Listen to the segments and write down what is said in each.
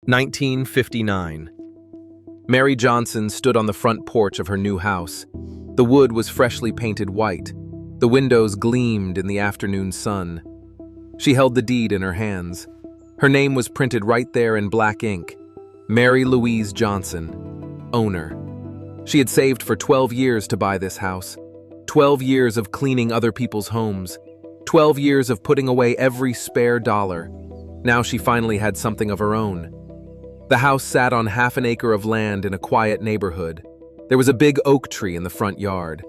1959. Mary Johnson stood on the front porch of her new house. The wood was freshly painted white. The windows gleamed in the afternoon sun. She held the deed in her hands. Her name was printed right there in black ink. Mary Louise Johnson, owner. She had saved for 12 years to buy this house. 12 years of cleaning other people's homes. 12 years of putting away every spare dollar. Now she finally had something of her own. The house sat on half an acre of land in a quiet neighborhood. There was a big oak tree in the front yard.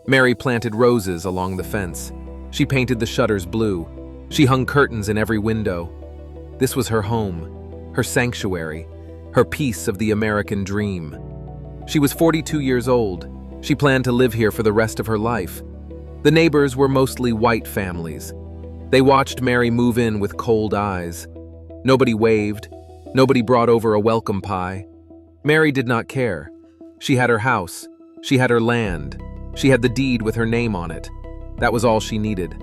Mary planted roses along the fence. She painted the shutters blue. She hung curtains in every window. This was her home, her sanctuary, her piece of the American dream. She was 42 years old. She planned to live here for the rest of her life. The neighbors were mostly white families. They watched Mary move in with cold eyes. Nobody waved. Nobody brought over a welcome pie. Mary did not care. She had her house. She had her land. She had the deed with her name on it. That was all she needed.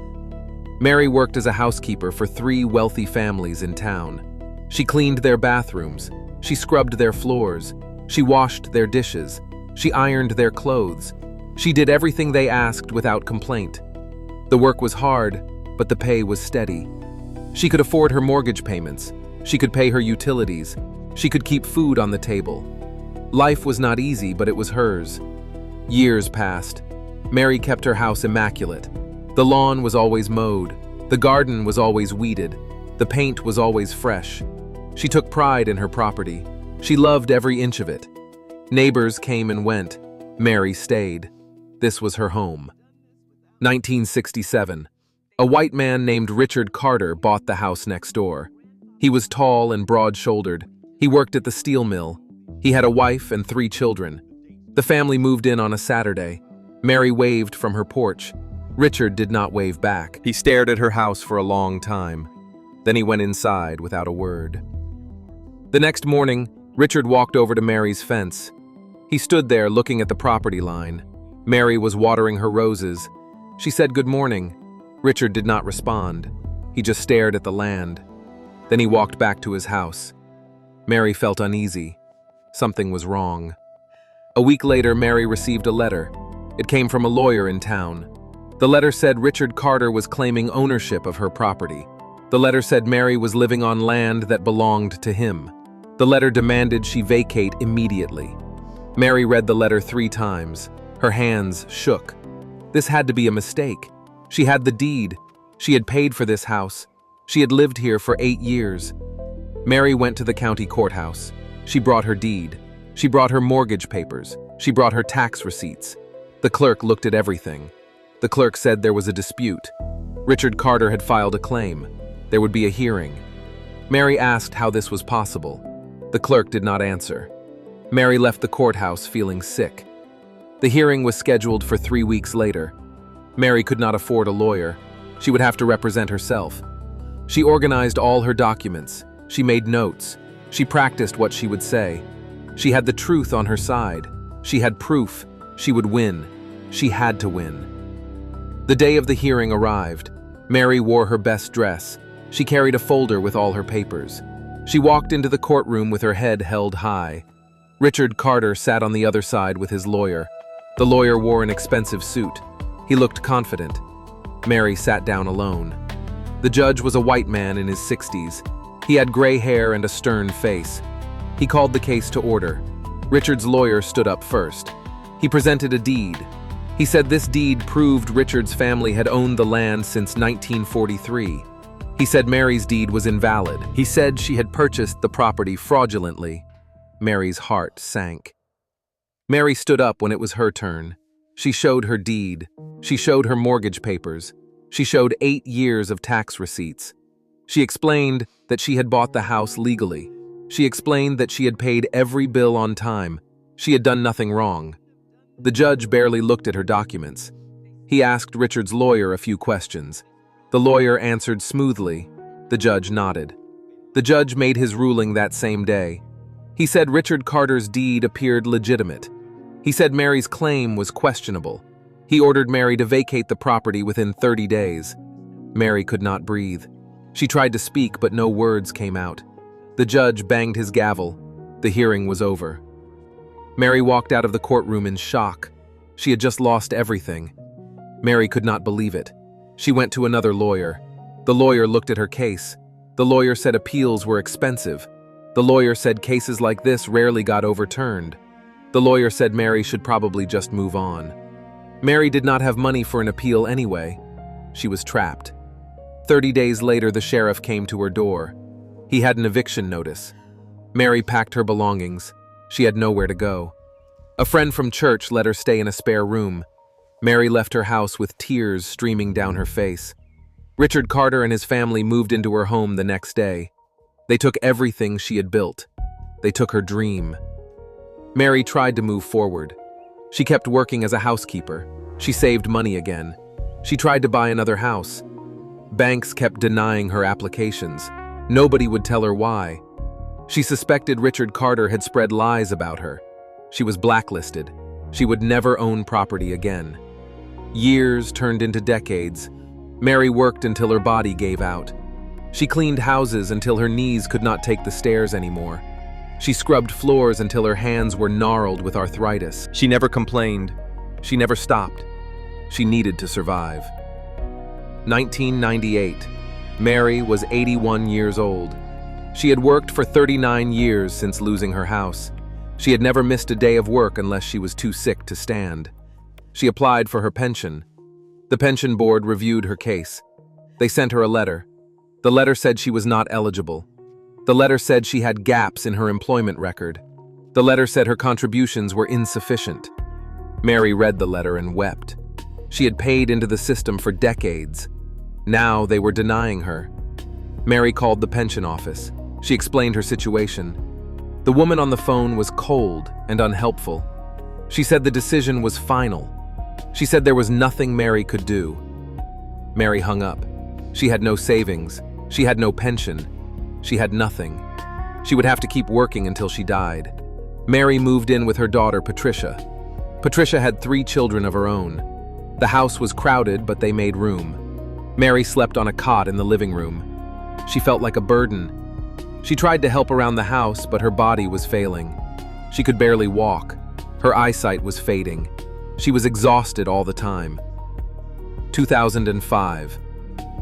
Mary worked as a housekeeper for 3 wealthy families in town. She cleaned their bathrooms. She scrubbed their floors. She washed their dishes. She ironed their clothes. She did everything they asked without complaint. The work was hard, but the pay was steady. She could afford her mortgage payments. She could pay her utilities. She could keep food on the table. Life was not easy, but it was hers. Years passed. Mary kept her house immaculate. The lawn was always mowed. The garden was always weeded. The paint was always fresh. She took pride in her property. She loved every inch of it. Neighbors came and went. Mary stayed. This was her home. 1967. A white man named Richard Carter bought the house next door. He was tall and broad-shouldered. He worked at the steel mill. He had a wife and 3 children. The family moved in on a Saturday. Mary waved from her porch. Richard did not wave back. He stared at her house for a long time. Then he went inside without a word. The next morning, Richard walked over to Mary's fence. He stood there looking at the property line. Mary was watering her roses. She said good morning. Richard did not respond. He just stared at the land. Then he walked back to his house. Mary felt uneasy. Something was wrong. A week later, Mary received a letter. It came from a lawyer in town. The letter said Richard Carter was claiming ownership of her property. The letter said Mary was living on land that belonged to him. The letter demanded she vacate immediately. Mary read the letter 3 times. Her hands shook. This had to be a mistake. She had the deed. She had paid for this house. She had lived here for 8 years. Mary went to the county courthouse. She brought her deed. She brought her mortgage papers. She brought her tax receipts. The clerk looked at everything. The clerk said there was a dispute. Richard Carter had filed a claim. There would be a hearing. Mary asked how this was possible. The clerk did not answer. Mary left the courthouse feeling sick. The hearing was scheduled for 3 weeks later. Mary could not afford a lawyer. She would have to represent herself. She organized all her documents. She made notes. She practiced what she would say. She had the truth on her side. She had proof. She would win. She had to win. The day of the hearing arrived. Mary wore her best dress. She carried a folder with all her papers. She walked into the courtroom with her head held high. Richard Carter sat on the other side with his lawyer. The lawyer wore an expensive suit. He looked confident. Mary sat down alone. The judge was a white man in his 60s. He had gray hair and a stern face. He called the case to order. Richard's lawyer stood up first. He presented a deed. He said this deed proved Richard's family had owned the land since 1943. He said Mary's deed was invalid. He said she had purchased the property fraudulently. Mary's heart sank. Mary stood up when it was her turn. She showed her deed. She showed her mortgage papers. She showed 8 years of tax receipts. She explained that she had bought the house legally. She explained that she had paid every bill on time. She had done nothing wrong. The judge barely looked at her documents. He asked Richard's lawyer a few questions. The lawyer answered smoothly. The judge nodded. The judge made his ruling that same day. He said Richard Carter's deed appeared legitimate. He said Mary's claim was questionable. He ordered Mary to vacate the property within 30 days. Mary could not breathe. She tried to speak, but no words came out. The judge banged his gavel. The hearing was over. Mary walked out of the courtroom in shock. She had just lost everything. Mary could not believe it. She went to another lawyer. The lawyer looked at her case. The lawyer said appeals were expensive. The lawyer said cases like this rarely got overturned. The lawyer said Mary should probably just move on. Mary did not have money for an appeal anyway. She was trapped. 30 days later, the sheriff came to her door. He had an eviction notice. Mary packed her belongings. She had nowhere to go. A friend from church let her stay in a spare room. Mary left her house with tears streaming down her face. Richard Carter and his family moved into her home the next day. They took everything she had built. They took her dream. Mary tried to move forward. She kept working as a housekeeper. She saved money again. She tried to buy another house. Banks kept denying her applications. Nobody would tell her why. She suspected Richard Carter had spread lies about her. She was blacklisted. She would never own property again. Years turned into decades. Mary worked until her body gave out. She cleaned houses until her knees could not take the stairs anymore. She scrubbed floors until her hands were gnarled with arthritis. She never complained. She never stopped. She needed to survive. 1998. Mary was 81 years old. She had worked for 39 years since losing her house. She had never missed a day of work unless she was too sick to stand. She applied for her pension. The pension board reviewed her case. They sent her a letter. The letter said she was not eligible. The letter said she had gaps in her employment record. The letter said her contributions were insufficient. Mary read the letter and wept. She had paid into the system for decades. Now they were denying her. Mary called the pension office. She explained her situation. The woman on the phone was cold and unhelpful. She said the decision was final. She said there was nothing Mary could do. Mary hung up. She had no savings. She had no pension. She had nothing. She would have to keep working until she died. Mary moved in with her daughter, Patricia. Patricia had 3 children of her own. The house was crowded, but they made room. Mary slept on a cot in the living room. She felt like a burden. She tried to help around the house, but her body was failing. She could barely walk. Her eyesight was fading. She was exhausted all the time. 2005.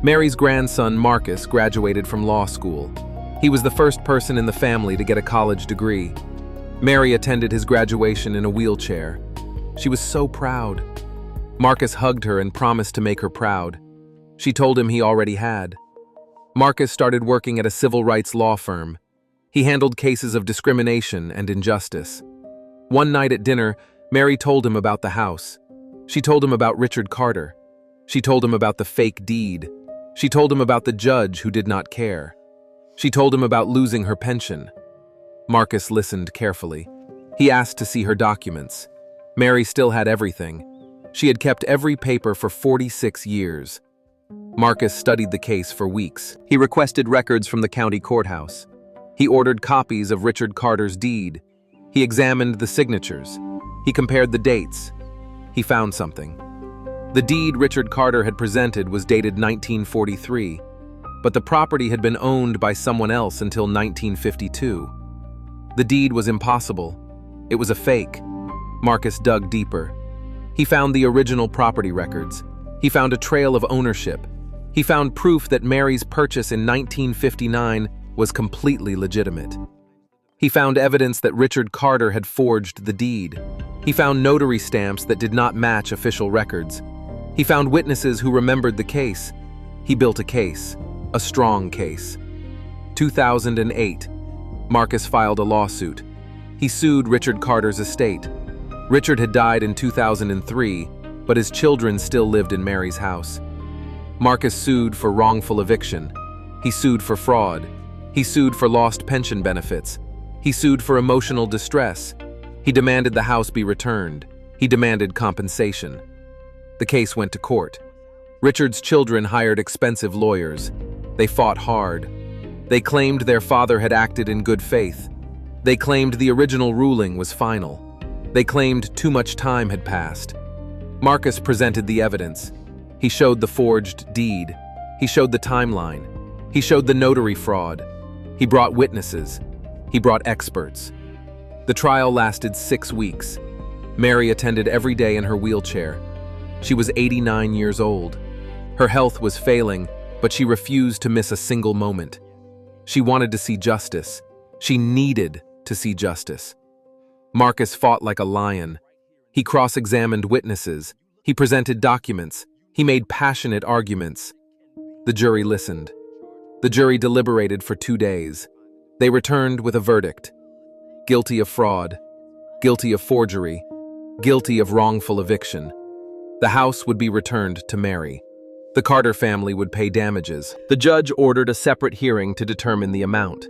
Mary's grandson, Marcus, graduated from law school. He was the first person in the family to get a college degree. Mary attended his graduation in a wheelchair. She was so proud. Marcus hugged her and promised to make her proud. She told him he already had. Marcus started working at a civil rights law firm. He handled cases of discrimination and injustice. One night at dinner, Mary told him about the house. She told him about Richard Carter. She told him about the fake deed. She told him about the judge who did not care. She told him about losing her pension. Marcus listened carefully. He asked to see her documents. Mary still had everything. She had kept every paper for 46 years. Marcus studied the case for weeks. He requested records from the county courthouse. He ordered copies of Richard Carter's deed. He examined the signatures. He compared the dates. He found something. The deed Richard Carter had presented was dated 1943, but the property had been owned by someone else until 1952. The deed was impossible. It was a fake. Marcus dug deeper. He found the original property records. He found a trail of ownership. He found proof that Mary's purchase in 1959 was completely legitimate. He found evidence that Richard Carter had forged the deed. He found notary stamps that did not match official records. He found witnesses who remembered the case. He built a case, a strong case. 2008, Marcus filed a lawsuit. He sued Richard Carter's estate. Richard had died in 2003, but his children still lived in Mary's house. Marcus sued for wrongful eviction. He sued for fraud. He sued for lost pension benefits. He sued for emotional distress. He demanded the house be returned. He demanded compensation. The case went to court. Richard's children hired expensive lawyers. They fought hard. They claimed their father had acted in good faith. They claimed the original ruling was final. They claimed too much time had passed. Marcus presented the evidence. He showed the forged deed. He showed the timeline. He showed the notary fraud. He brought witnesses. He brought experts. The trial lasted 6 weeks. Mary attended every day in her wheelchair. She was 89 years old. Her health was failing, but she refused to miss a single moment. She wanted to see justice. She needed to see justice. Marcus fought like a lion. He cross-examined witnesses. He presented documents. He made passionate arguments. The jury listened. The jury deliberated for 2 days. They returned with a verdict. Guilty of fraud, guilty of forgery, guilty of wrongful eviction. The house would be returned to Mary. The Carter family would pay damages. The judge ordered a separate hearing to determine the amount.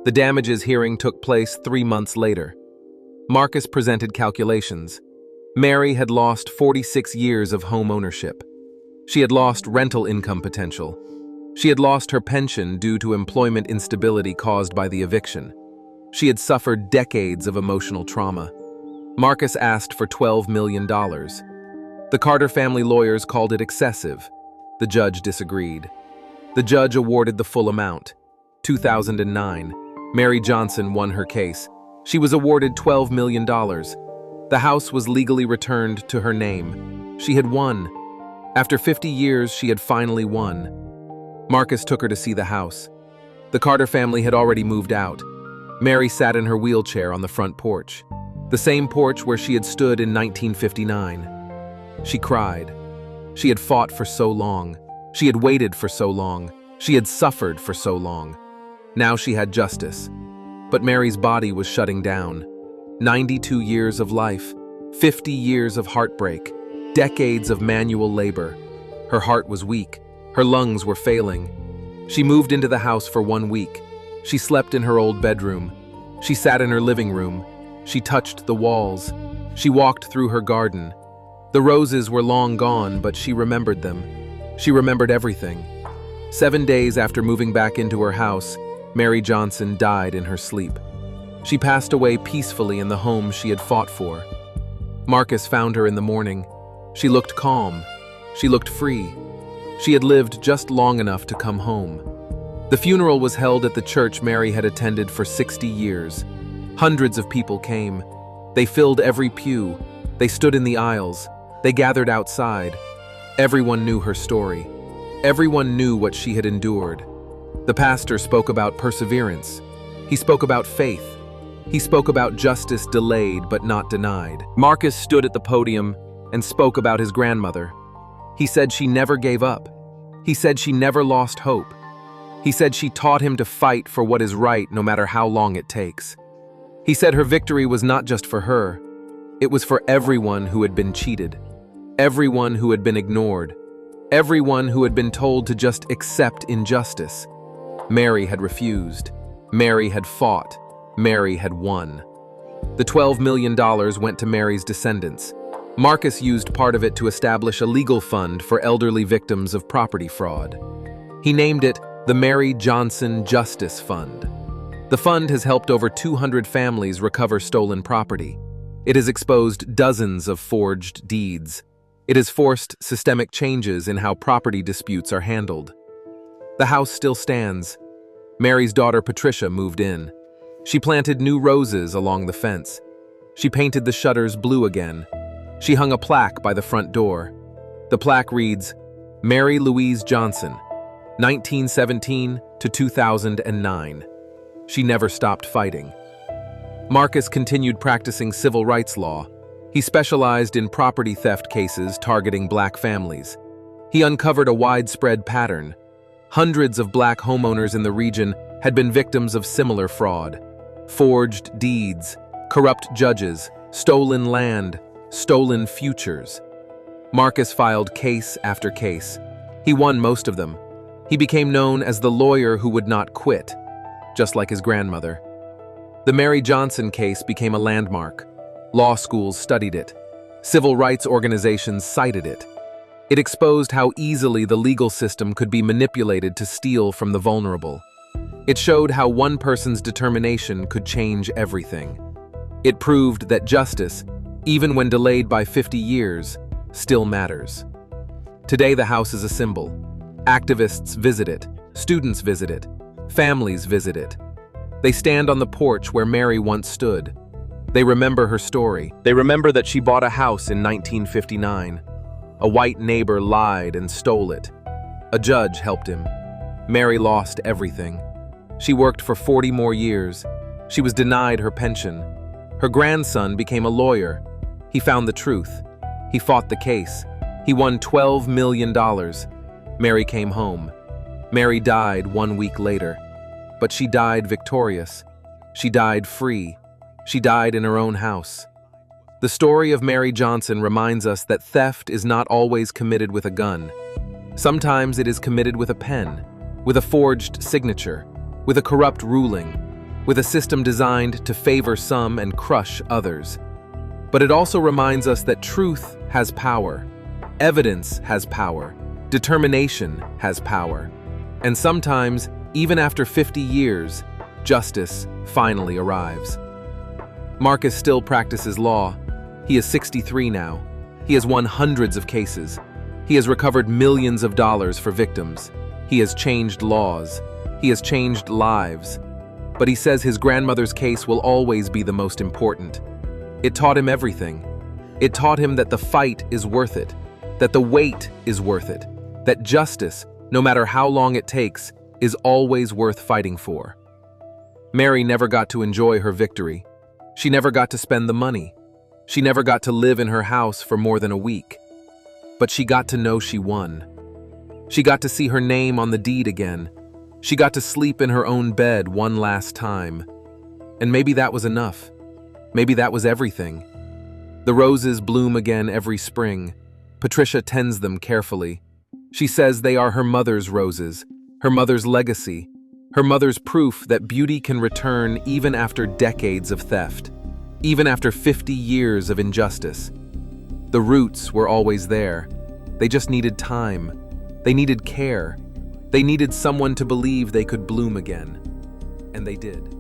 The damages hearing took place 3 months later. Marcus presented calculations. Mary had lost 46 years of home ownership. She had lost rental income potential. She had lost her pension due to employment instability caused by the eviction. She had suffered decades of emotional trauma. Marcus asked for $12 million. The Carter family lawyers called it excessive. The judge disagreed. The judge awarded the full amount. 2009, Mary Johnson won her case. She was awarded $12 million. The house was legally returned to her name. She had won. After 50 years, she had finally won. Marcus took her to see the house. The Carter family had already moved out. Mary sat in her wheelchair on the front porch, the same porch where she had stood in 1959. She cried. She had fought for so long. She had waited for so long. She had suffered for so long. Now she had justice. But Mary's body was shutting down. 92 years of life, 50 years of heartbreak, decades of manual labor. Her heart was weak. Her lungs were failing. She moved into the house for 1 week. She slept in her old bedroom. She sat in her living room. She touched the walls. She walked through her garden. The roses were long gone, but she remembered them. She remembered everything. 7 days after moving back into her house, Mary Johnson died in her sleep. She passed away peacefully in the home she had fought for. Marcus found her in the morning. She looked calm. She looked free. She had lived just long enough to come home. The funeral was held at the church Mary had attended for 60 years. Hundreds of people came. They filled every pew. They stood in the aisles. They gathered outside. Everyone knew her story. Everyone knew what she had endured. The pastor spoke about perseverance. He spoke about faith. He spoke about justice delayed but not denied. Marcus stood at the podium and spoke about his grandmother. He said she never gave up. He said she never lost hope. He said she taught him to fight for what is right no matter how long it takes. He said her victory was not just for her. It was for everyone who had been cheated, everyone who had been ignored, everyone who had been told to just accept injustice. Mary had refused. Mary had fought. Mary had won. The $12 million went to Mary's descendants. Marcus used part of it to establish a legal fund for elderly victims of property fraud. He named it the Mary Johnson Justice Fund. The fund has helped over 200 families recover stolen property. It has exposed dozens of forged deeds. It has forced systemic changes in how property disputes are handled. The house still stands. Mary's daughter Patricia moved in. She planted new roses along the fence. She painted the shutters blue again. She hung a plaque by the front door. The plaque reads, Mary Louise Johnson, 1917 to 2009. She never stopped fighting. Marcus continued practicing civil rights law. He specialized in property theft cases targeting black families. He uncovered a widespread pattern. Hundreds of black homeowners in the region had been victims of similar fraud. Forged deeds, corrupt judges, stolen land, stolen futures. Marcus filed case after case. He won most of them. He became known as the lawyer who would not quit, just like his grandmother. The Mary Johnson case became a landmark. Law schools studied it. Civil rights organizations cited it. It exposed how easily the legal system could be manipulated to steal from the vulnerable. It showed how one person's determination could change everything. It proved that justice, even when delayed by 50 years, still matters. Today, the house is a symbol. Activists visit it. Students visit it. Families visit it. They stand on the porch where Mary once stood. They remember her story. They remember that she bought a house in 1959. A white neighbor lied and stole it. A judge helped him. Mary lost everything. She worked for 40 more years. She was denied her pension. Her grandson became a lawyer. He found the truth. He fought the case. He won $12 million. Mary came home. Mary died 1 week later. But she died victorious. She died free. She died in her own house. The story of Mary Johnson reminds us that theft is not always committed with a gun. Sometimes it is committed with a pen, with a forged signature, with a corrupt ruling, with a system designed to favor some and crush others. But it also reminds us that truth has power, evidence has power, determination has power. And sometimes, even after 50 years, justice finally arrives. Marcus still practices law. He is 63 now. He has won hundreds of cases. He has recovered millions of dollars for victims. He has changed laws. He has changed lives. But he says his grandmother's case will always be the most important. It taught him everything. It taught him that the fight is worth it, that the wait is worth it, that justice, no matter how long it takes, is always worth fighting for. Mary never got to enjoy her victory. She never got to spend the money. She never got to live in her house for more than a week. But she got to know she won. She got to see her name on the deed again. She got to sleep in her own bed one last time. And maybe that was enough. Maybe that was everything. The roses bloom again every spring. Patricia tends them carefully. She says they are her mother's roses, her mother's legacy, her mother's proof that beauty can return even after decades of theft, even after 50 years of injustice. The roots were always there. They just needed time. They needed care. They needed someone to believe they could bloom again. And they did.